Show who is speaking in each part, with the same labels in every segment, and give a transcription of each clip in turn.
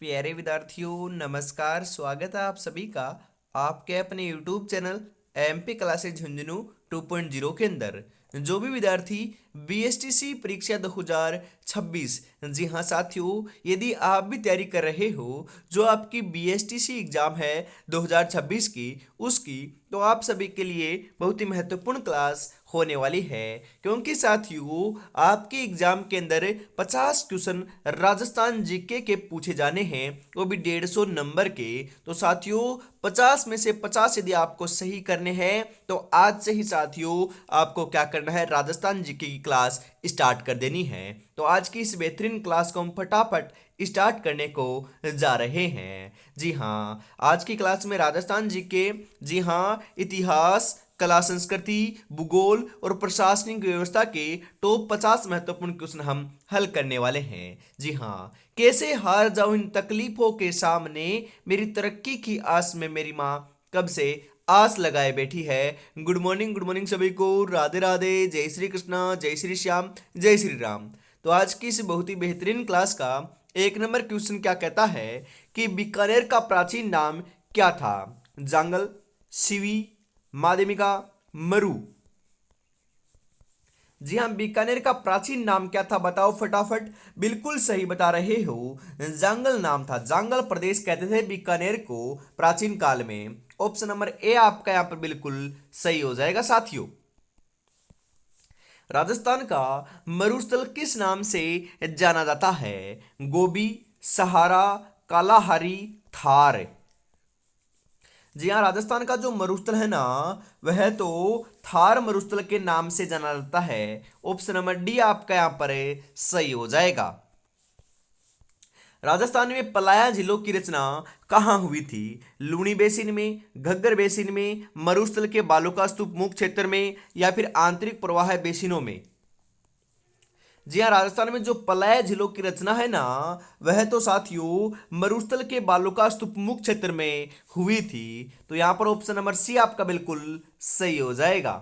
Speaker 1: प्यारे विद्यार्थियों नमस्कार। स्वागत है आप सभी का आपके अपने YouTube channel MP classes Jhunjhunu 2.0 के अंदर। जो भी विद्यार्थी बीएसटीसी परीक्षा 2026, जी हाँ साथियों, यदि आप भी तैयारी कर रहे हो जो आपकी बीएसटीसी एग्जाम है 2026 की उसकी, तो आप सभी के लिए बहुत ही महत्वपूर्ण क्लास होने वाली है। क्योंकि साथियों आपके एग्जाम के अंदर 50 क्वेश्चन राजस्थान जीके के पूछे जाने हैं, वो भी 150 नंबर के। तो साथियों 50 में से 50 यदि आपको सही करने हैं तो आज से ही साथियों आपको क्या करना है, राजस्थान जीके की क्लास स्टार्ट कर देनी है। तो आज की इस बेहतरीन क्लास को हम फटाफट स्टार्ट करने को जा रहे हैं। जी हाँ, आज की क्लास में राजस्थान जीके, जी हाँ, इतिहास, कला संस्कृति, भूगोल और प्रशासनिक व्यवस्था के टॉप 50 महत्वपूर्ण क्वेश्चन हम हल करने वाले हैं। जी हाँ, कैसे हार जाऊं इन तकलीफों के सामने, मेरी तरक्की की आस में मेरी माँ कब से आस लगाए बैठी है। गुड मॉर्निंग सभी को, राधे राधे, जय श्री कृष्णा, जय श्री श्याम, जय श्री राम। तो आज की इस बहुत ही बेहतरीन क्लास का एक नंबर क्वेश्चन क्या कहता है कि बीकानेर का प्राचीन नाम क्या था? जांगल, शिवी, माध्यमिका, मरु। जी हाँ, बीकानेर का प्राचीन नाम क्या था बताओ फटाफट। बिल्कुल सही बता रहे हो, जांगल नाम था। जांगल प्रदेश कहते थे बीकानेर को प्राचीन काल में। ऑप्शन नंबर ए आपका यहां पर बिल्कुल सही हो जाएगा साथियों। राजस्थान का मरुस्थल किस नाम से जाना जाता है? गोबी, सहारा, कालाहारी, थार। जी हाँ, राजस्थान का जो मरुस्थल है ना, वह तो थार मरुस्थल के नाम से जाना जाता है। ऑप्शन नंबर डी आपका यहाँ पर सही हो जाएगा। राजस्थान में पलाया झीलों की रचना कहाँ हुई थी? लूनी बेसिन में, घग्गर बेसिन में, मरुस्थल के बालू का स्तूप मुख्य क्षेत्र में, या फिर आंतरिक प्रवाह बेसिनों में? जी हाँ, राजस्थान में जो पलाय झीलों की रचना है ना, वह तो साथियों मरुस्थल के बालुका स्तूप मुख्य क्षेत्र में हुई थी। तो यहां पर ऑप्शन नंबर सी आपका बिल्कुल सही हो जाएगा।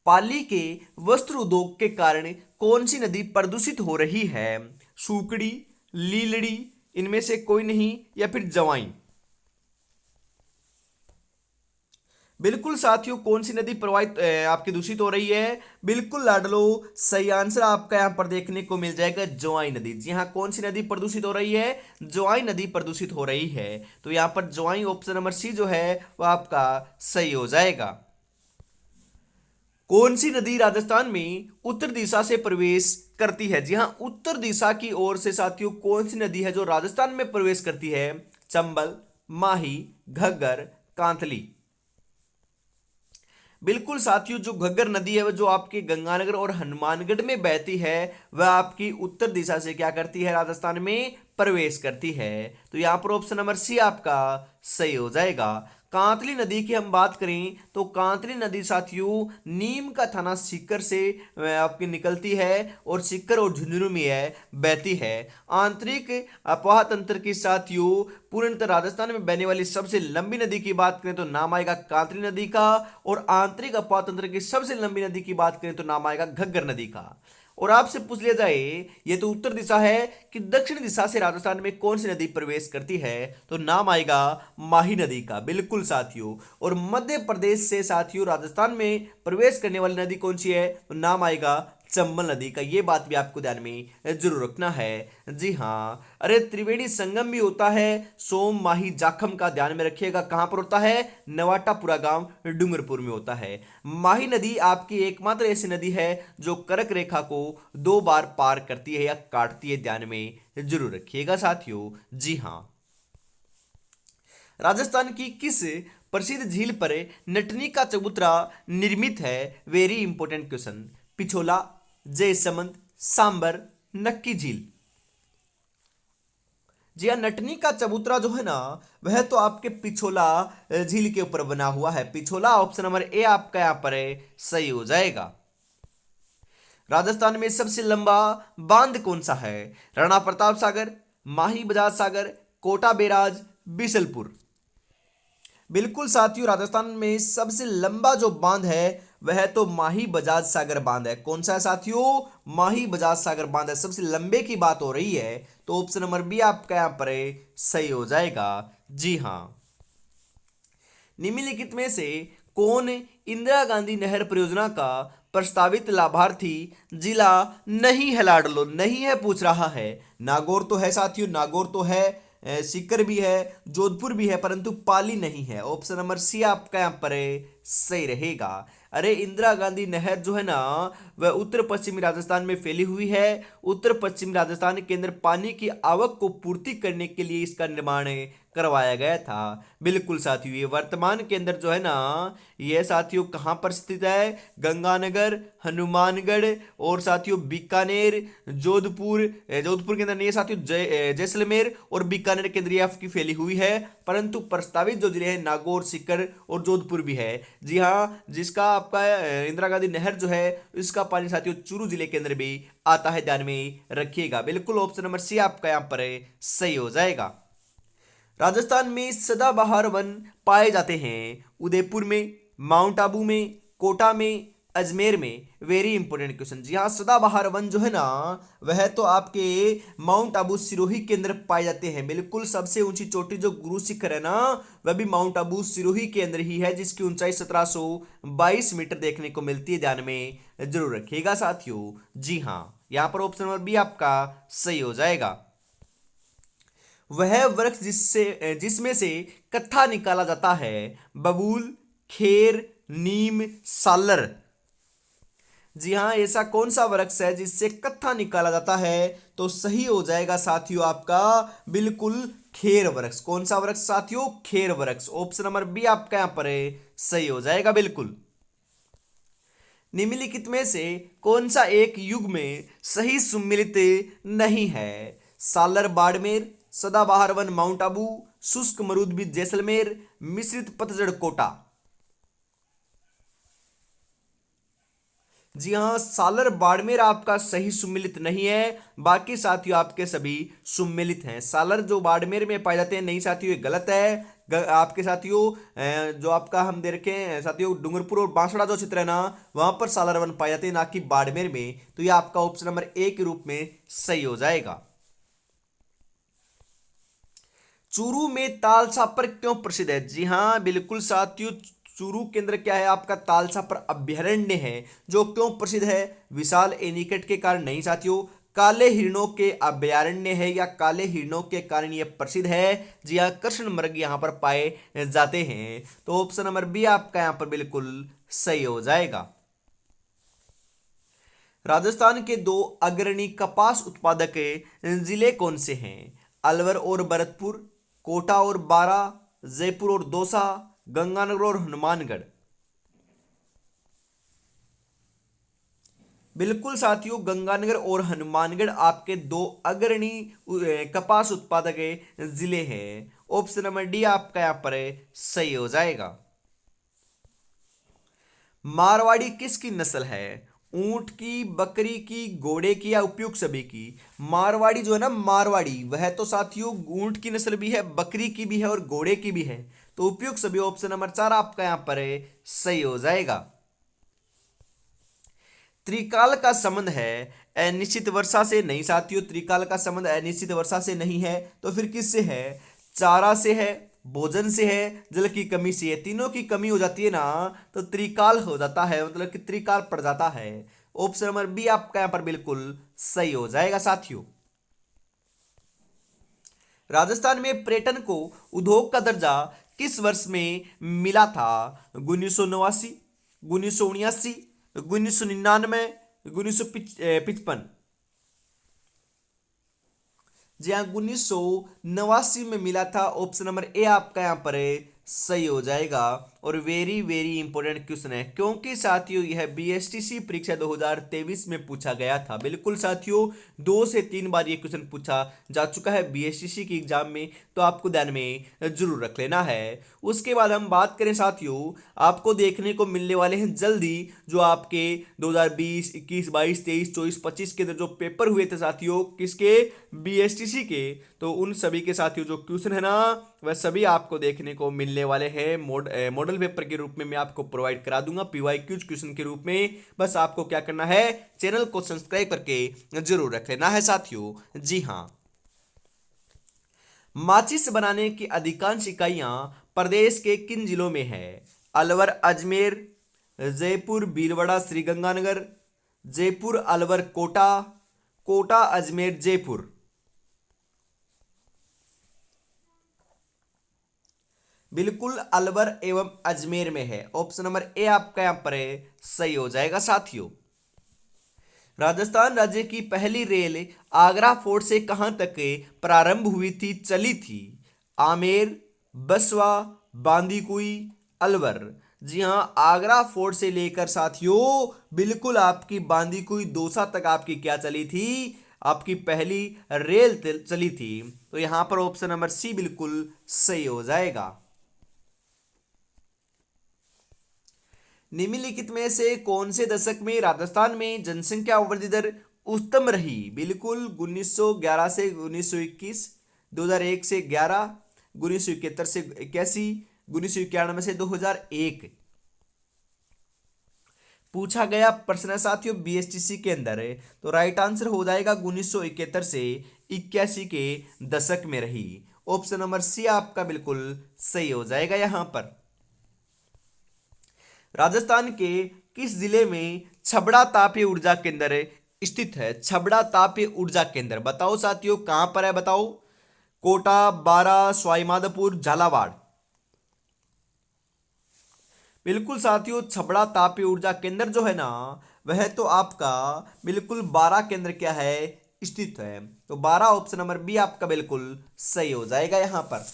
Speaker 1: पाली के वस्त्र उद्योग के कारण कौन सी नदी प्रदूषित हो रही है? सूकड़ी, लीलड़ी, इनमें से कोई नहीं, या फिर जवाई? बिल्कुल साथियों, कौन सी नदी प्रवाहित आपकी दूषित हो रही है? बिल्कुल लाडलो, सही आंसर आपका यहां पर देखने को मिल जाएगा, जोआई नदी। जी हाँ, कौन सी नदी प्रदूषित हो रही है? जोआई नदी प्रदूषित हो रही है। तो यहां पर जोआई ऑप्शन नंबर सी जो है वह आपका सही हो जाएगा। कौन सी नदी राजस्थान में उत्तर दिशा से प्रवेश करती है? जी हाँ, उत्तर दिशा की ओर से साथियों कौन सी नदी है जो राजस्थान में प्रवेश करती है? चंबल, माही, घग्गर, कांतली। बिल्कुल साथियों, जो घग्गर नदी है वह जो आपके गंगानगर और हनुमानगढ़ में बहती है, वह आपकी उत्तर दिशा से क्या करती है, राजस्थान में प्रवेश करती है। तो यहां पर ऑप्शन नंबर सी आपका सही हो जाएगा। कांतली नदी की हम बात करें तो कांतली नदी साथियों नीम का थाना सीकर से आपकी निकलती है और सीकर और झुंझुनू में है बहती है। आंतरिक अफवाह तंत्र के साथियों पूर्णतः राजस्थान में बहने वाली सबसे लंबी नदी की बात करें तो नाम आएगा कांतली नदी का, और आंतरिक अफवाह तंत्र की सबसे लंबी नदी की बात करें तो नाम आएगा घग्गर नदी का। और आपसे पूछ लिया जाए ये तो उत्तर दिशा है कि दक्षिण दिशा से राजस्थान में कौन सी नदी प्रवेश करती है, तो नाम आएगा माही नदी का। बिल्कुल साथियों, और मध्य प्रदेश से साथियों राजस्थान में प्रवेश करने वाली नदी कौन सी है, तो नाम आएगा चंबल नदी का। ये बात भी आपको ध्यान में जरूर रखना है। जी हाँ, अरे त्रिवेणी संगम भी होता है सोम माही जाखम का, ध्यान में रखिएगा। कहां पर होता है? नवाटापुरा गांव डूंगरपुर में होता है। माही नदी आपकी एकमात्र ऐसी नदी है जो कर्क रेखा को 2 बार पार करती है या काटती है, ध्यान में जरूर रखिएगा साथियों। जी हाँ, राजस्थान की किस प्रसिद्ध झील पर नटनी का चबूतरा निर्मित है? Very important question. Pichola, Jaisamand, Sambhar, Nakki झील। जी हाँ, नटनी का चबूतरा जो है ना, वह तो आपके पिछोला झील के ऊपर बना हुआ है। पिछोला ऑप्शन नंबर ए आपका यहां पर सही हो जाएगा। राजस्थान में सबसे लंबा बांध कौन सा है? राणा प्रताप सागर, माही बजाज सागर, कोटा बैराज, बिसलपुर। बिल्कुल साथियों, राजस्थान में सबसे लंबा जो बांध है वह तो माही बजाज सागर बांध है। कौन सा है साथियों? माही बजाज सागर बांध है। सबसे लंबे की बात हो रही है तो ऑप्शन नंबर बी आपका यहां पर सही हो जाएगा। जी हां। निम्नलिखित में से कौन इंदिरा गांधी नहर परियोजना का प्रस्तावित लाभार्थी जिला नहीं है? लाडलो नहीं है पूछ रहा है। नागौर तो है साथियों, नागौर तो है, सीकर भी है, जोधपुर भी है, परंतु पाली नहीं है। ऑप्शन नंबर सी आपका यहां पर सही रहेगा। अरे इंदिरा गांधी नहर जो है ना वह उत्तर पश्चिमी राजस्थान में फैली हुई है। उत्तर पश्चिमी राजस्थान के अंदर पानी की आवक को पूर्ति करने के लिए इसका निर्माण करवाया गया था। बिल्कुल साथियों, ये वर्तमान के अंदर जो है ना यह साथियों कहां पर स्थित है? गंगानगर, हनुमानगढ़ और साथियों बीकानेर, जोधपुर, जोधपुर के अंदर नहीं है साथियों, जैसलमेर और बीकानेर के अंदर ये आपकी फैली हुई है। परंतु प्रस्तावित जो जिले हैं नागौर, सीकर और जोधपुर भी है। जी हाँ, जिसका आपका इंदिरा गांधी नहर जो है इसका पानी साथियों चूरू जिले के अंदर भी आता है, ध्यान में रखिएगा। बिल्कुल ऑप्शन नंबर सी आपका यहां पर सही हो जाएगा। राजस्थान में सदाबहार वन पाए जाते हैं उदयपुर में, माउंट आबू में, कोटा में, अजमेर में। Very important question. जी हाँ, सदाबहार वन जो है ना वह तो आपके माउंट आबू सिरोही के अंदर पाए जाते हैं। बिल्कुल सबसे ऊंची चोटी जो गुरु शिखर है ना वह भी माउंट आबू सिरोही के अंदर ही है, जिसकी ऊंचाई 1722 मीटर देखने को मिलती है, ध्यान में जरूर रखिएगा साथियों। जी हाँ, यहां पर ऑप्शन नंबर बी आपका सही हो जाएगा। वह वृक्ष जिसमें से कत्था निकाला जाता है? बबूल, खेर, नीम, सालर। जी हाँ, ऐसा कौन सा वृक्ष है जिससे कत्था निकाला जाता है? तो सही हो जाएगा साथियों आपका बिल्कुल खेर वृक्ष। कौन सा वृक्ष साथियों? खेर वृक्ष। ऑप्शन नंबर बी आपका यहां पर सही हो जाएगा। बिल्कुल। निम्नलिखित में से कौन सा एक युग में सही सुम्मिलित नहीं है? सालर बाड़मेर, सदाबहार वन माउंट आबू, शुष्क मरूदबीज जैसलमेर, मिश्रित पतझड़ कोटा। जी हाँ, सालर बाड़मेर आपका सही सुम्मिलित नहीं है, बाकी साथियों आपके सभी सुम्मिलित हैं। सालर जो बाड़मेर में पाए जाते हैं नहीं साथियों, ये गलत है। आपके साथियों जो आपका हम दे रखे हैं साथियों डूंगरपुर और बांसवाड़ा जो क्षेत्र है ना वहां पर सालर वन पाए जाते हैं, ना कि बाड़मेर में। तो ये आपका ऑप्शन नंबर ए के रूप में सही हो जाएगा। चूरू में ताल छापर क्यों प्रसिद्ध है? जी हाँ बिल्कुल साथियों, चूरू के अंदर क्या है आपका ताल छापर अभ्यारण्य है, जो क्यों प्रसिद्ध है? विशाल एनीकट के कारण नहीं साथियों, काले हिरणों के अभ्यारण्य है या काले हिरणों के कारण यह प्रसिद्ध है। जी हाँ, कृष्ण मृग यहां पर पाए जाते हैं। तो ऑप्शन नंबर बी आपका यहां पर बिल्कुल सही हो जाएगा। राजस्थान के दो अग्रणी कपास उत्पादक जिले कौन से हैं? अलवर और भरतपुर, कोटा और बारा, जयपुर और दौसा, गंगानगर और हनुमानगढ़। बिल्कुल साथियों, गंगानगर और हनुमानगढ़ आपके दो अग्रणी कपास उत्पादक जिले हैं। ऑप्शन नंबर डी आपका यहां पर सही हो जाएगा। मारवाड़ी किसकी नस्ल है? ऊंट की, बकरी की, घोड़े की या उपयुक्त सभी की? मारवाड़ी जो है ना मारवाड़ी वह तो साथियों ऊंट की नस्ल भी है, बकरी की भी है और घोड़े की भी है। तो उपयुक्त सभी ऑप्शन नंबर 4 आपका यहां पर सही हो जाएगा। त्रिकाल का संबंध है अनिश्चित वर्षा से? नहीं साथियों, त्रिकाल का संबंध अनिश्चित वर्षा से नहीं है। तो फिर किससे है? चारा से है, भोजन से है, जल की कमी से है। तीनों की कमी हो जाती है ना तो त्रिकाल हो जाता है, मतलब कि त्रिकाल पड़ जाता है। ऑप्शन नंबर बी आपका यहां पर बिल्कुल सही हो जाएगा साथियों। राजस्थान में पर्यटन को उद्योग का दर्जा किस वर्ष में मिला था? 1989, 1979, 1999, 1955। जी हाँ, 1989 में मिला था। ऑप्शन नंबर ए आपका यहाँ पर सही हो जाएगा। और वेरी वेरी इंपॉर्टेंट क्वेश्चन है, क्योंकि साथियों यह बीएसटीसी परीक्षा 2023 में पूछा गया था। बिल्कुल साथियों, 2 से 3 बार ये क्वेश्चन पूछा जा चुका है बीएसटीसी की एग्जाम में, तो आपको ध्यान में जरूर रख लेना है। उसके बाद हम बात करें साथियों, आपको देखने को मिलने वाले हैं जल्दी जो आपके 2020, 21, 22, 23, 24, 25 के अंदर जो पेपर हुए थे साथियों, किसके? बीएसटीसी के। तो उन सभी के साथियों जो क्वेश्चन है ना वह सभी आपको देखने को मिलने वाले हैं मॉडल मॉडल पेपर के रूप में मैं आपको प्रोवाइड करा दूंगा पीवाईक्यूज क्वेश्चन के रूप में। बस आपको क्या करना है, चैनल को सब्सक्राइब करके जरूर रख लेना है साथियों। जी हाँ, माचिस बनाने की अधिकांश इकाइयां प्रदेश के किन जिलों में है? अलवर, अजमेर, जयपुर, भीलवाड़ा, श्रीगंगानगर, जयपुर, अलवर, कोटा, कोटा, अजमेर, जयपुर। बिल्कुल अलवर एवं अजमेर में है। ऑप्शन नंबर ए आपका यहां पर सही हो जाएगा साथियों। राजस्थान राज्य की पहली रेल आगरा फोर्ट से कहां तक प्रारंभ हुई थी, चली थी? आमेर, बसवा, बांदीकुई, अलवर। जी हां, आगरा फोर्ट से लेकर साथियों बिल्कुल आपकी बांदीकुई दौसा तक आपकी क्या चली थी, आपकी पहली रेल चली थी। तो यहां पर ऑप्शन नंबर सी बिल्कुल सही हो जाएगा। निम्नलिखित में से कौन से दशक में राजस्थान में जनसंख्या वृद्धि दर उच्चतम रही? बिल्कुल 1911 से 1921, 2001 से 11, 1971 से 81, 1991 से 2001 पूछा गया प्रश्न है साथियों बीएसटीसी के अंदर है। तो राइट आंसर हो जाएगा 1971 से 81 के दशक में रही। ऑप्शन नंबर सी आपका बिल्कुल सही हो जाएगा। यहां पर राजस्थान के किस जिले में छबड़ा तापीय ऊर्जा केंद्र स्थित है? छबड़ा तापीय ऊर्जा केंद्र बताओ साथियों कहां पर है, बताओ। कोटा, बारा, सवाईमाधोपुर, झालावाड़। बिल्कुल साथियों, छबड़ा तापीय ऊर्जा केंद्र जो है ना वह तो आपका बिल्कुल 12 केंद्र क्या है, स्थित है। तो 12 ऑप्शन नंबर बी आपका बिल्कुल सही हो जाएगा। यहां पर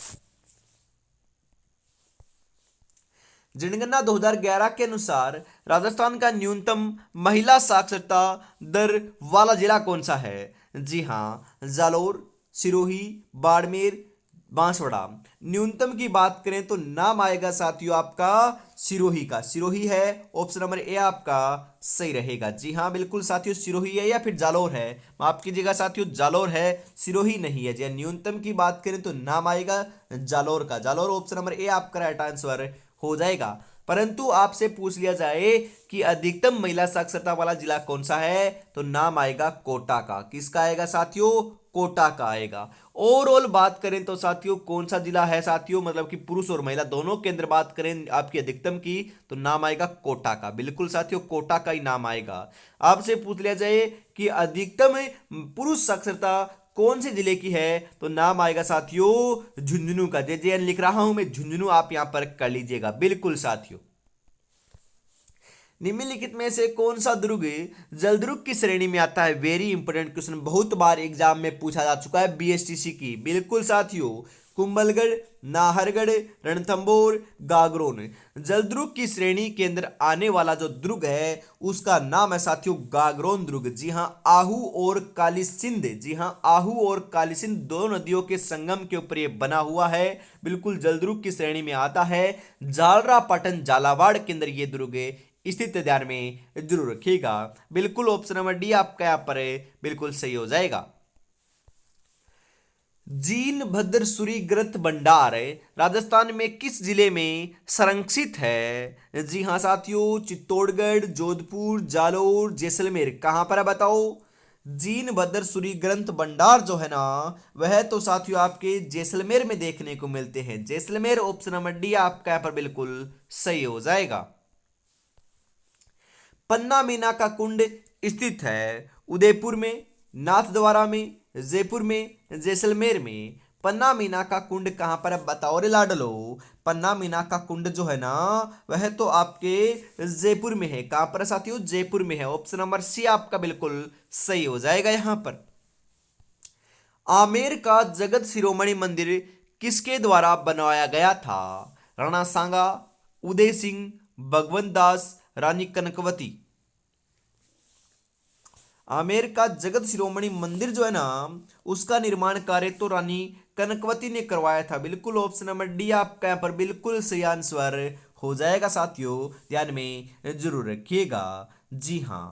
Speaker 1: जनगणना 2011 के अनुसार राजस्थान का न्यूनतम महिला साक्षरता दर वाला जिला कौन सा है? जी हां, जालोर, सिरोही, बाड़मेर, बांसवाड़ा। न्यूनतम की बात करें तो नाम आएगा साथियों आपका सिरोही का। सिरोही है, ऑप्शन नंबर ए आपका सही रहेगा। जी हां बिल्कुल साथियों, सिरोही है या फिर जालोर है, माफ कीजिएगा साथियों, जालोर है, सिरोही नहीं है। जी न्यूनतम की बात करें तो नाम आएगा जालोर का। जालोर ऑप्शन नंबर ए आपका राइट आंसर हो जाएगा। परंतु आपसे पूछ लिया जाए कि अधिकतम महिला साक्षरता वाला जिला कौन सा है, तो नाम आएगा कोटा का। किसका आएगा साथियों? कोटा का आएगा। ओवरऑल बात करें तो साथियों कौन सा जिला है साथियों, मतलब कि पुरुष और महिला दोनों के अंदर बात करें आपकी अधिकतम की, तो नाम आएगा कोटा का। बिल्कुल साथियों, कोटा का ही नाम आएगा। आपसे पूछ लिया जाए कि अधिकतम पुरुष साक्षरता कौन से जिले की है, तो नाम आएगा साथियों झुंझुनू का। जे लिख रहा हूं मैं झुंझुनू, आप यहां पर कर लीजिएगा। बिल्कुल साथियों, निम्नलिखित में से कौन सा दुर्ग जलदुर्ग की श्रेणी में आता है? वेरी इंपोर्टेंट क्वेश्चन, बहुत बार एग्जाम में पूछा जा चुका है बीएसटीसी की। बिल्कुल साथियों, कुंभलगढ़, नाहरगढ़, रणथंभौर, गागरोन। जलदुर्ग की श्रेणी के अंदर आने वाला जो दुर्ग है उसका नाम है साथियों गागरोन दुर्ग। जी हां, आहू और काली सिंध, जी हां आहू और काली सिंध दो नदियों के संगम के ऊपर यह बना हुआ है। बिल्कुल जलदुर्ग की श्रेणी में आता है। जालरा पाटन झालावाड़ के अंदर यह दुर्ग स्थित ध्यान में जरूर रखिएगा। बिल्कुल ऑप्शन नंबर डी आपका यहां पर बिल्कुल सही हो जाएगा। जीन भद्र सूरी ग्रंथ भंडार राजस्थान में किस जिले में संरक्षित है? जी हां साथियों, चित्तौड़गढ़, जोधपुर, जालोर, जैसलमेर। कहां पर है बताओ? जीन भद्र सूरी ग्रंथ भंडार जो है ना वह तो साथियों आपके जैसलमेर में देखने को मिलते हैं। जैसलमेर ऑप्शन नंबर डी आपका यहां पर बिल्कुल सही हो जाएगा। पन्ना मीना का कुंड स्थित है उदयपुर में, नाथद्वारा में, जयपुर में, जैसलमेर में। पन्ना मीना का कुंड कहां पर है बताओ रे लाडलो? पन्ना मीना का कुंड जो है ना वह तो आपके जयपुर में है। कहां पर है साथियों? जयपुर में है। ऑप्शन नंबर सी आपका बिल्कुल सही हो जाएगा। यहां पर आमेर का जगत शिरोमणि मंदिर किसके द्वारा बनवाया गया था? राणा सांगा, उदय सिंह, भगवंत दास, रानी कनकवती। आमेर का जगत शिरोमणि मंदिर जो है ना उसका निर्माण कार्य तो रानी कनकवती ने करवाया था। बिल्कुल ऑप्शन नंबर डी आपका यहां पर बिल्कुल सही आंसर हो जाएगा साथियों, ध्यान में जरूर रखिएगा। जी हां,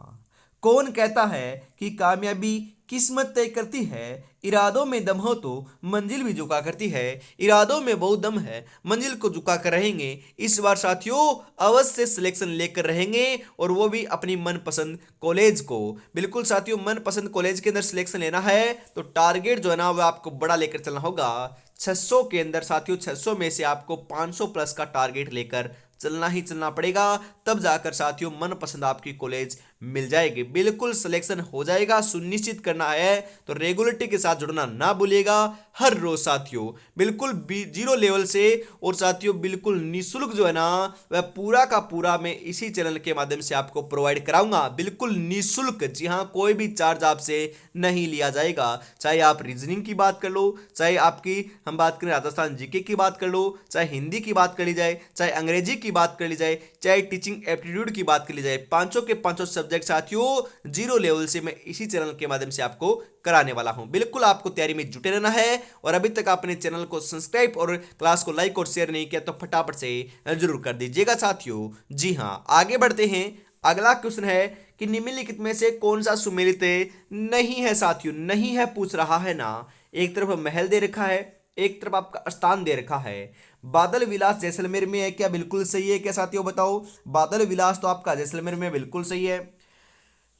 Speaker 1: कौन कहता है कि कामयाबी किस्मत तय करती है, इरादों में दम हो तो मंजिल भी झुका करती है। इरादों में बहुत दम है, मंजिल को झुका कर रहेंगे। इस बार साथियों अवश्य सिलेक्शन लेकर रहेंगे, और वो भी अपनी मनपसंद कॉलेज को। बिल्कुल साथियों, मनपसंद कॉलेज के अंदर सिलेक्शन लेना है तो टारगेट जो है ना वो आपको बड़ा लेकर चलना होगा। 600 के अंदर साथियों, 600 में से आपको 500 प्लस का टारगेट लेकर चलना ही चलना पड़ेगा, तब जाकर साथियों मनपसंद आपकी कॉलेज मिल जाएगी। बिल्कुल सिलेक्शन हो जाएगा, सुनिश्चित करना है तो रेगुलरिटी के साथ जुड़ना ना भूलिएगा। हर रोज साथियों बिल्कुल जीरो लेवल से, और साथियों बिल्कुल निःशुल्क जो है ना वह पूरा का पूरा मैं इसी चैनल के माध्यम से आपको प्रोवाइड कराऊंगा, बिल्कुल निःशुल्क। जी हाँ, कोई भी चार्ज आपसे नहीं लिया जाएगा। चाहे आप रीजनिंग की बात कर लो, चाहे आपकी हम बात करें राजस्थान जीके की बात कर लो, चाहे हिंदी की बात कर ली जाए, चाहे अंग्रेजी की बात कर ली जाए, चाहे टीचिंग एप्टीट्यूड की बात कर ली जाए, पांचों के पांचों सब्जेक्ट साथियों जीरो लेवल से मैं इसी चैनल के माध्यम से आपको कराने वाला हूं। बिल्कुल आपको तैयारी में जुटे रहना है, और अभी तक आपने चैनल को सब्सक्राइब और क्लास को लाइक और शेयर नहीं किया तो फटाफट से जरूर कर दीजिएगा साथियों। जी हां, आगे बढ़ते हैं। अगला क्वेश्चन है कि निम्नलिखित में से कौन सा सुमेलित नहीं है साथियों, नहीं है पूछ रहा है ना। एक तरफ महल दे रखा है, एक तरफ आपका स्थान दे रखा है। बादल विलास जैसलमेर में है क्या? बिल्कुल सही है क्या साथियों, बताओ। बादल विलास तो आपका जैसलमेर में बिल्कुल सही है।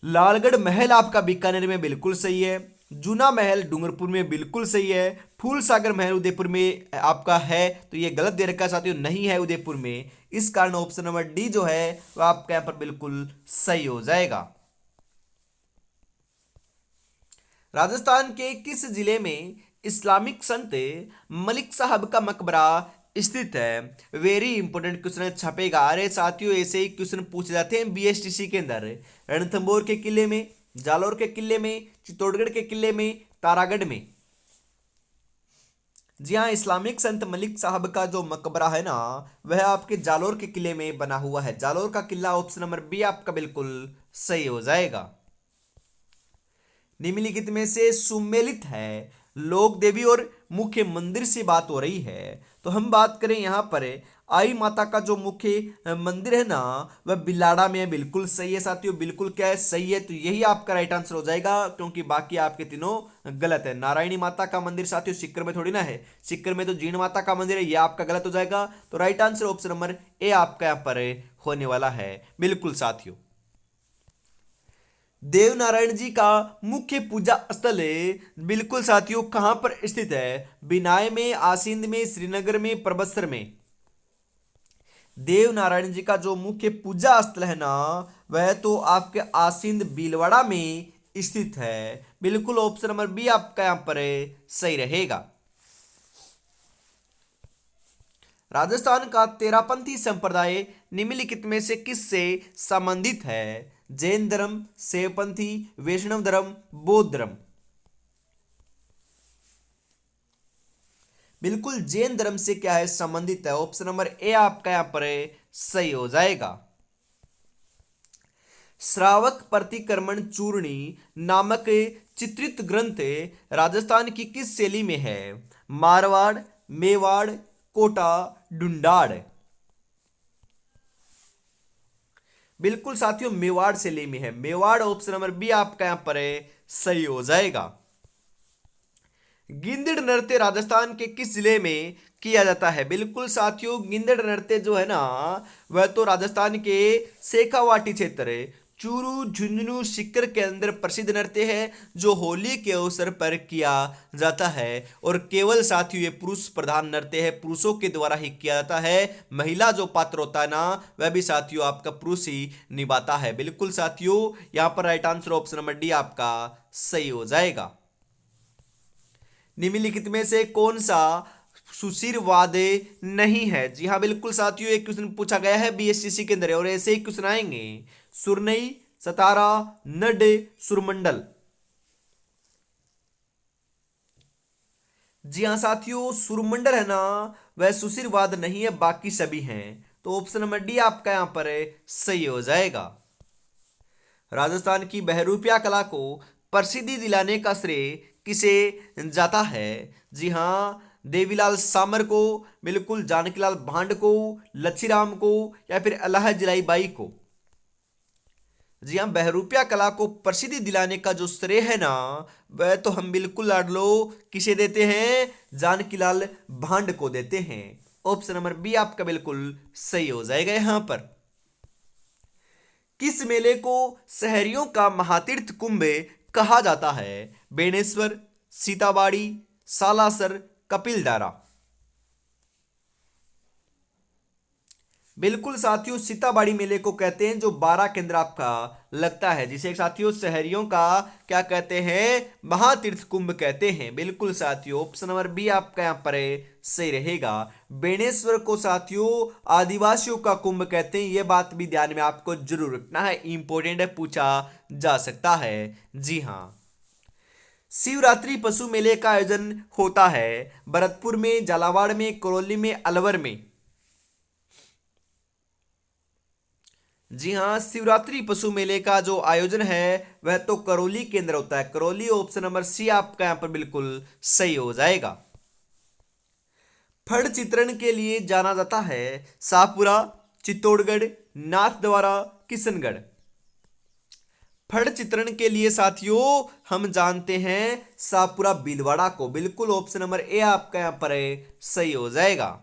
Speaker 1: लालगढ़ महल आपका बीकानेर में बिल्कुल सही है। जूना महल डूंगरपुर में बिल्कुल सही है। फूल सागर महल उदयपुर में आपका है, तो ये गलत दे रखा है साथियों, नहीं है उदयपुर में। इस कारण ऑप्शन नंबर डी जो है वह आपका यहां पर बिल्कुल सही हो जाएगा। राजस्थान के किस जिले में इस्लामिक संत मलिक साहब का मकबरा स्थित है? वेरी इंपॉर्टेंट क्वेश्चन छपेगा। अरे साथियों, ऐसे ही क्वेश्चन पूछे जाते हैं बीएसटीसी के अंदर। रणथंभौर के किले में, जालौर के किले में, चित्तौड़गढ़ के किले में, तारागढ़ में। जी हाँ, इस्लामिक संत मलिक साहब का जो मकबरा है ना वह आपके जालौर के किले में बना हुआ है। जालौर का किला ऑप्शन नंबर बी आपका बिल्कुल सही हो जाएगा। निम्नलिखित में से सुमेलित है? लोक देवी और मुख्य मंदिर से बात हो रही है, तो हम बात करें यहां पर आई माता का जो मुख्य मंदिर है ना वह बिलाड़ा में है। बिल्कुल सही है साथियों, बिल्कुल क्या है, सही है, तो यही आपका राइट आंसर हो जाएगा, क्योंकि बाकी आपके तीनों गलत है। नारायणी माता का मंदिर साथियों सिक्कर में थोड़ी ना है, सिक्कर में तो जीण माता का मंदिर है, यह आपका गलत हो जाएगा। तो right answer option number A आपका यहां पर होने वाला है। बिल्कुल साथियों, देवनारायण जी का मुख्य पूजा स्थल है बिल्कुल साथियों कहां पर स्थित है? बिनाय में, आसिंद में, श्रीनगर में, परबत्सर में। देवनारायण जी का जो मुख्य पूजा स्थल है ना वह तो आपके आसिंद भीलवाड़ा में स्थित है। बिल्कुल ऑप्शन नंबर बी आपका यहां पर सही रहेगा। राजस्थान का तेरापंथी संप्रदाय निम्नलिखित में से किससे संबंधित है? जैन धर्म, शैवपंथी, वैष्णव धर्म, बौद्ध धर्म। बिल्कुल जैन धर्म से क्या है, संबंधित है। ऑप्शन नंबर ए आपका यहां पर सही हो जाएगा। श्रावक प्रतिक्रमण चूर्णी नामक चित्रित ग्रंथ राजस्थान की किस शैली में है? मारवाड़, मेवाड़, कोटा, ढूंढाड़। बिल्कुल साथियों मेवाड़ शैली में है। मेवाड़ ऑप्शन नंबर बी आपका यहां पर सही हो जाएगा। गिंदड़ नृत्य राजस्थान के किस जिले में किया जाता है? बिल्कुल साथियों गिंदड़ नृत्य जो है ना वह तो राजस्थान के शेखावाटी क्षेत्र, चूरू, झुंझुनू, सीकर के अंदर प्रसिद्ध नृत्य है, जो होली के अवसर पर किया जाता है। और केवल साथियों ये पुरुष प्रधान नृत्य है, पुरुषों के द्वारा ही किया जाता है। महिला जो पात्र होता है ना वह भी साथियों आपका पुरुष ही निभाता है। बिल्कुल साथियों यहां पर right answer option number D आपका सही हो जाएगा। निम्नलिखित में से कौन सा सुशिरवाद नहीं है? जी हाँ बिल्कुल साथियों, एक क्वेश्चन पूछा गया है बीएसटीसी के अंदर, और ऐसे ही क्वेश्चन आएंगे। सुरनई, सतारा, नड, सुरमंडल। जी हाँ साथियों, सुरमंडल है ना वह सुशिरवाद नहीं है, बाकी सभी हैं। तो ऑप्शन नंबर डी आपका यहां पर सही हो जाएगा। राजस्थान की बहरूपिया कला को प्रसिद्धि दिलाने का श्रेय किसे जाता है? जी हाँ, देवीलाल सामर को, बिल्कुल जानकीलाल भांड को, लच्छीराम को, या फिर अल्लाह जलाई बाई को। जी हाँ, बहरूपिया कला को प्रसिद्धि दिलाने का जो श्रेय है ना, वह तो हम बिल्कुल लाड लो किसे देते हैं, जानकीलाल भांड को देते हैं। ऑप्शन नंबर बी आपका बिल्कुल सही हो जाएगा यहां पर। किस मेले को शहरियों का महातीर्थ कुंभ कहा जाता है? बेणेश्वर, सीताबाड़ी, सालासर, कपिलधारा। बिल्कुल साथियों, सीताबाड़ी मेले को कहते हैं, जो 12 केंद्र आपका लगता है, जिसे साथियों शहरियों का क्या कहते हैं, महातीर्थ कुंभ कहते हैं। बिल्कुल साथियों, ऑप्शन नंबर बी आपका यहां पर सही रहेगा। बेणेश्वर को साथियों आदिवासियों का कुंभ कहते हैं, यह बात भी ध्यान में आपको जरूर रखना है, इंपॉर्टेंट है, पूछा जा सकता है। जी हाँ। शिवरात्रि पशु मेले का आयोजन होता है भरतपुर में, झालावाड़ में, करौली में, अलवर में। जी हाँ, शिवरात्रि पशु मेले का जो आयोजन है वह तो करौली के अंदर होता है, करौली। ऑप्शन नंबर सी आपका यहां पर बिल्कुल सही हो जाएगा। फड़ चित्रण के लिए जाना जाता है शाहपुरा, चित्तौड़गढ़, नाथद्वारा, किशनगढ़। फड़ चित्रण के लिए साथियों हम जानते हैं शाहपुरा भीलवाड़ा को। बिल्कुल ऑप्शन नंबर ए आपका यहां पर सही हो जाएगा।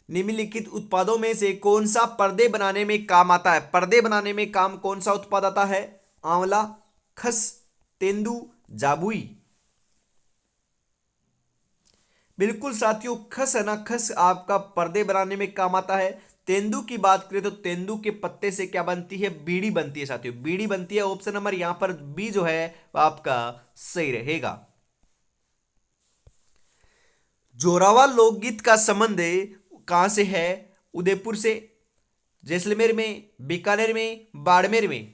Speaker 1: निम्नलिखित उत्पादों में से कौन सा पर्दे बनाने में काम आता है? पर्दे बनाने में काम कौन सा उत्पाद आता है? आंवला, खस, तेंदू, जाबुई। बिल्कुल साथियों, खस है ना, खस आपका पर्दे बनाने में काम आता है। तेंदू की बात करें तो तेंदू के पत्ते से क्या बनती है? बीड़ी बनती है साथियों, बीड़ी बनती है। ऑप्शन नंबर यहां पर बी जो है वो आपका सही रहेगा। जोरावर लोकगीत का संबंध कहां से है? उदयपुर से, जैसलमेर में, बीकानेर में, बाड़मेर में।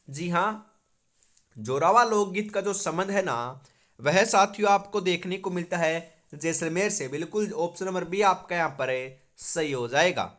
Speaker 1: जी हां, जोरावर लोकगीत का जो संबंध है ना, वह साथियों आपको देखने को मिलता है जैसलमेर से। बिल्कुल ऑप्शन नंबर बी आपका यहां पर सही हो जाएगा।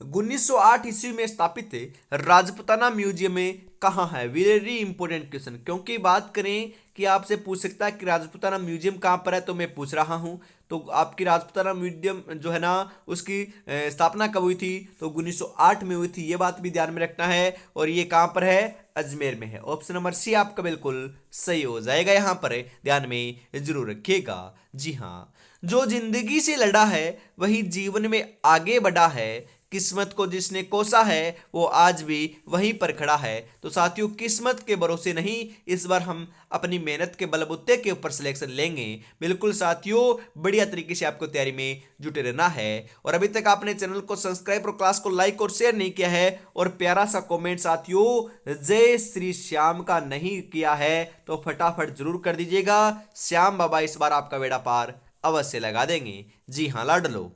Speaker 1: 1908 ईस्वी में स्थापित राजपुताना म्यूजियम में कहाँ है? वेरी इंपॉर्टेंट क्वेश्चन, क्योंकि बात करें कि आपसे पूछ सकता है कि राजपुताना म्यूजियम कहाँ पर है, तो मैं पूछ रहा हूं। तो आपकी राजपुताना म्यूजियम जो है ना, उसकी स्थापना कब हुई थी? तो 1908 में हुई थी, ये बात भी ध्यान में रखना है। और ये कहाँ पर है? अजमेर में है। ऑप्शन नंबर सी आपका बिल्कुल सही हो जाएगा, यहां पर ध्यान में जरूर रखिएगा। जी हाँ, जो जिंदगी से लड़ा है वही जीवन में आगे बढ़ा है, किस्मत को जिसने कोसा है वो आज भी वहीं पर खड़ा है। तो साथियों, किस्मत के भरोसे नहीं, इस बार हम अपनी मेहनत के बलबूते के ऊपर सिलेक्शन लेंगे। बिल्कुल साथियों, बढ़िया तरीके से आपको तैयारी में जुटे रहना है। और अभी तक आपने चैनल को सब्सक्राइब और क्लास को लाइक और शेयर नहीं किया है, और प्यारा सा कमेंट साथियों जय श्री श्याम का नहीं किया है, तो फटाफट जरूर कर दीजिएगा। श्याम बाबा इस बार आपका बेड़ा पार अवश्य लगा देंगे। जी हाँ लाडलो।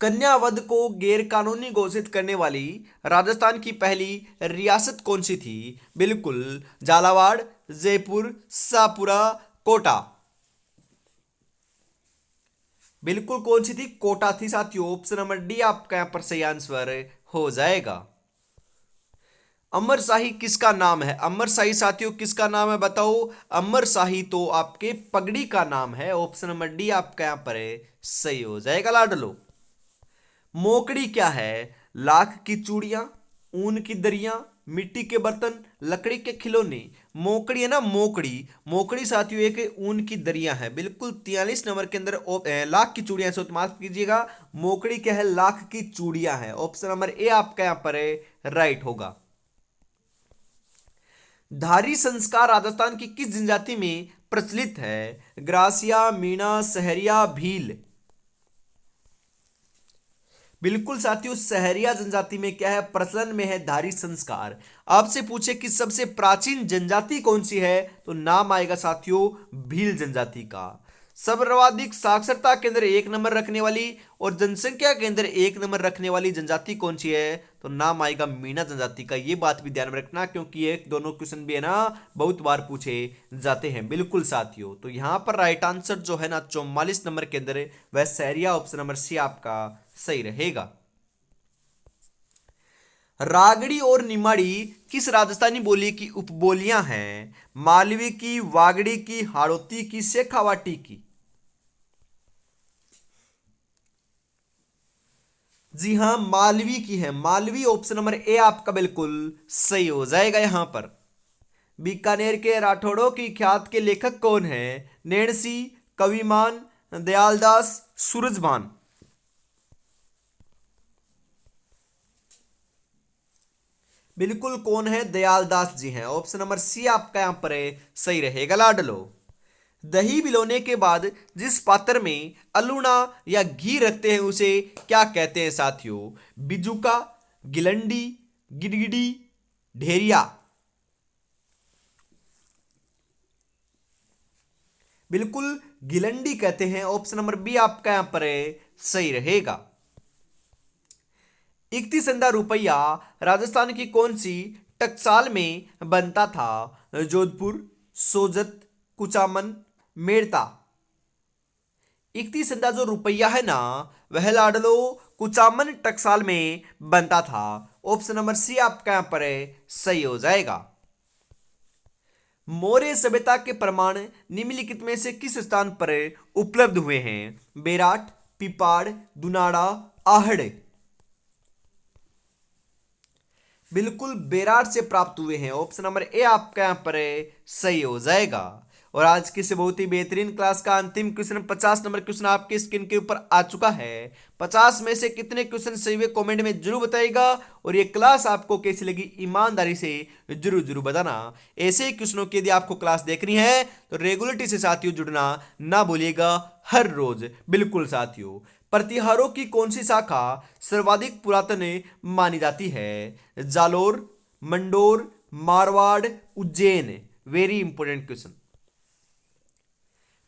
Speaker 1: कन्यावध को गैर कानूनी घोषित करने वाली राजस्थान की पहली रियासत कौन सी थी? बिल्कुल झालावाड़, जयपुर, शाहपुरा, कोटा। बिल्कुल कौन सी थी? कोटा थी साथियों। ऑप्शन नंबर डी आपका यहां पर सही आंसर हो जाएगा। अमर शाही किसका नाम है? अमर शाही साथियों किसका नाम है बताओ? अमर शाही तो आपके पगड़ी का नाम है। ऑप्शन नंबर डी आपका यहां पर सही हो जाएगा लाडलो। मोकड़ी क्या है? लाख की चूड़ियां, ऊन की दरियां, मिट्टी के बर्तन, लकड़ी के खिलौने। मोकड़ी है ना, मोकड़ी, मोकड़ी साथियों एक ऊन की दरिया है। बिल्कुल 43 नंबर के अंदर लाख की चूड़ियां से माफ कीजिएगा, मोकड़ी क्या है? लाख की चूड़ियां है। ऑप्शन नंबर ए आपका यहां पर राइट होगा। धारी संस्कार राजस्थान की किस जनजाति में प्रचलित है? ग्रासिया, मीणा, सहरिया, भील। बिल्कुल साथियों, सहरिया जनजाति में क्या है? प्रचलन में है धारी संस्कार। आपसे पूछे कि सबसे प्राचीन जनजाति कौन सी है, तो नाम आएगा साथियों भील जनजाति का। सर्वाधिक साक्षरता के अंदर एक नंबर रखने वाली और जनसंख्या के अंदर एक नंबर रखने वाली जनजाति कौन सी है, तो नाम आएगा मीणा जनजाति का। ये बात भी ध्यान में रखना, क्योंकि ये दोनों क्वेश्चन भी है ना बहुत बार पूछे जाते हैं। बिल्कुल साथियों, तो यहां पर राइट आंसर जो है ना 44 नंबर के अंदर वह सहरिया, ऑप्शन नंबर सी आपका सही रहेगा। रागड़ी और निमाड़ी किस राजस्थानी बोली की उपबोलियां हैं? मालवी की, वागड़ी की, हाड़ौती की, शेखावाटी की? जी हां, मालवी की है। मालवी ऑप्शन नंबर ए आपका बिल्कुल सही हो जाएगा यहां पर। बीकानेर के राठौड़ों की ख्यात के लेखक कौन है? नैणसी, कविमान, दयालदास, सूरजभान? बिल्कुल कौन है? दयालदास जी हैं। ऑप्शन नंबर सी आपका यहां पर है सही रहेगा लाडलो। दही भिगोने के बाद जिस पात्र में अलूना या घी रखते हैं उसे क्या कहते हैं साथियों? बिजुका, गिलंडी, गिडगिडी, ढेरिया? बिल्कुल गिलंडी कहते हैं। ऑप्शन नंबर बी आपका यहां पर है सही रहेगा। इकतीसंधा रुपया राजस्थान की कौन सी टकसाल में बनता था? जोधपुर, सोजत, कुचामन, मेड़ता? इकतीसंधा जो रुपया है ना, वह लाडलो कुचामन टकसाल में बनता था। ऑप्शन नंबर सी आपका यहां पर है सही हो जाएगा। मौर्य सभ्यता के प्रमाण निम्नलिखित में से किस स्थान पर उपलब्ध हुए हैं? बेराट, पिपाड़, दुनाड़ा, आहड़? बिल्कुल बेराट से प्राप्त हुए हैं। ऑप्शन नंबर ए आपका यहां पर सही हो जाएगा। और आज की से बहुत ही बेहतरीन क्लास का अंतिम क्वेश्चन 50 नंबर क्वेश्चन आपके स्क्रीन के ऊपर आ चुका है। 50 में से कितने क्वेश्चन सही हुए कमेंट में जरूर बताइएगा। और ये क्लास आपको कैसी लगी ईमानदारी से जरूर जरूर बताना। ऐसे ही क्वेश्चनों की यदि आपको क्लास देखनी है तो रेगुलरिटी से साथियों जुड़ना ना भूलिएगा हर रोज। बिल्कुल साथियों, प्रतिहारों की कौन सी शाखा सर्वाधिक पुरातन मानी जाती है? Jalore, Mandore, Marwar, Ujjain? Very important question.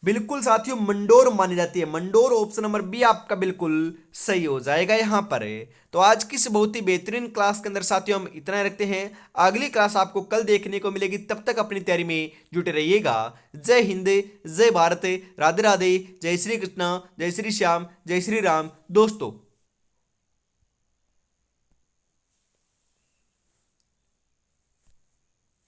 Speaker 1: बिल्कुल साथियों मंडोर मानी जाती है। मंडोर ऑप्शन नंबर बी आपका बिल्कुल सही हो जाएगा यहां पर है। तो आज की इस बहुत ही बेहतरीन क्लास के अंदर साथियों हम इतना ही रखते हैं। अगली क्लास आपको कल देखने को मिलेगी। तब तक अपनी तैयारी में जुटे रहिएगा। जय हिंद, जय भारत, राधे राधे, जय श्री कृष्णा, जय श्री श्याम, जय श्री राम दोस्तों।